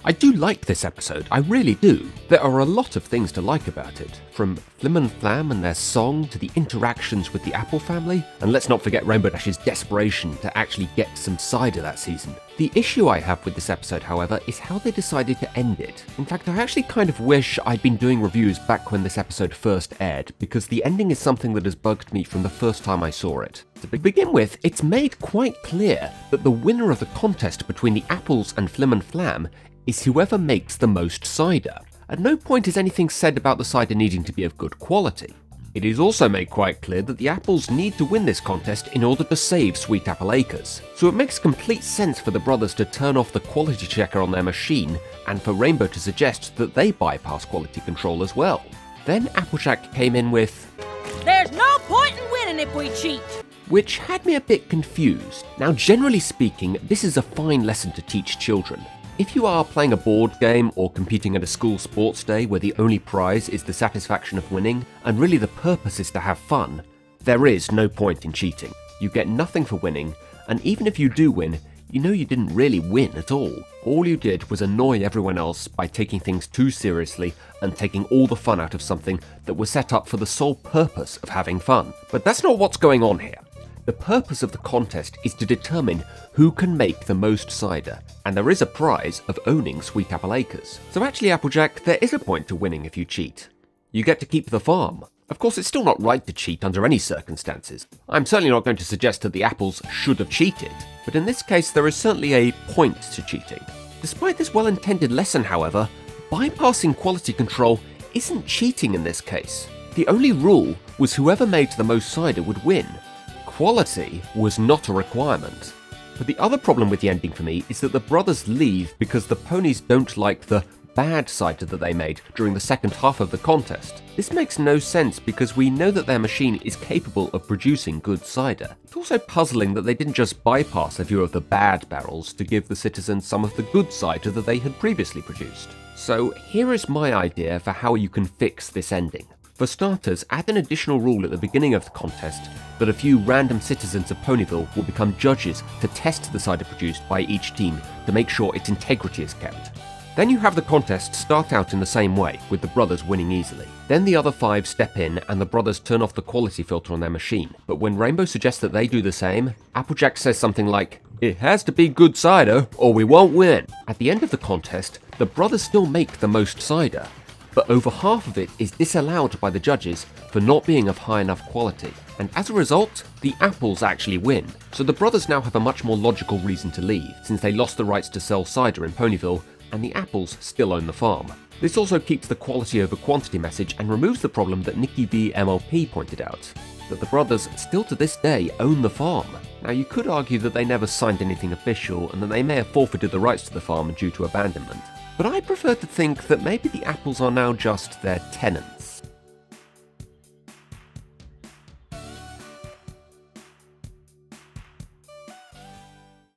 I do like this episode, I really do. There are a lot of things to like about it, from Flim and Flam and their song to the interactions with the Apple family, and let's not forget Rainbow Dash's desperation to actually get some cider that season. The issue I have with this episode, however, is how they decided to end it. In fact, I actually kind of wish I'd been doing reviews back when this episode first aired, because the ending is something that has bugged me from the first time I saw it. To begin with, it's made quite clear that the winner of the contest between the Apples and Flim and Flam is whoever makes the most cider. At no point is anything said about the cider needing to be of good quality. It is also made quite clear that the Apples need to win this contest in order to save Sweet Apple Acres, so it makes complete sense for the brothers to turn off the quality checker on their machine and for Rainbow to suggest that they bypass quality control as well. Then Applejack came in with, "There's no point in winning if we cheat," which had me a bit confused. Now, generally speaking, this is a fine lesson to teach children. If you are playing a board game or competing at a school sports day where the only prize is the satisfaction of winning, and really the purpose is to have fun, there is no point in cheating. You get nothing for winning, and even if you do win, you know you didn't really win at all. All you did was annoy everyone else by taking things too seriously and taking all the fun out of something that was set up for the sole purpose of having fun. But that's not what's going on here. The purpose of the contest is to determine who can make the most cider, and there is a prize of owning Sweet Apple Acres. So actually, Applejack, there is a point to winning if you cheat. You get to keep the farm. Of course, it's still not right to cheat under any circumstances. I'm certainly not going to suggest that the Apples should have cheated, but in this case there is certainly a point to cheating. Despite this well-intended lesson, however, bypassing quality control isn't cheating in this case. The only rule was whoever made the most cider would win. Quality was not a requirement. But the other problem with the ending for me is that the brothers leave because the ponies don't like the bad cider that they made during the second half of the contest. This makes no sense because we know that their machine is capable of producing good cider. It's also puzzling that they didn't just bypass a few of the bad barrels to give the citizens some of the good cider that they had previously produced. So here is my idea for how you can fix this ending. For starters, add an additional rule at the beginning of the contest that a few random citizens of Ponyville will become judges to test the cider produced by each team to make sure its integrity is kept. Then you have the contest start out in the same way, with the brothers winning easily. Then the other 5 step in and the brothers turn off the quality filter on their machine. But when Rainbow suggests that they do the same, Applejack says something like, "It has to be good cider or we won't win." At the end of the contest, the brothers still make the most cider, but over half of it is disallowed by the judges for not being of high enough quality. And as a result, the Apples actually win. So the brothers now have a much more logical reason to leave, since they lost the rights to sell cider in Ponyville, and the Apples still own the farm. This also keeps the quality over quantity message and removes the problem that Nikki V MLP pointed out, that the brothers still to this day own the farm. Now you could argue that they never signed anything official and that they may have forfeited the rights to the farm due to abandonment. But I prefer to think that maybe the Apples are now just their tenants.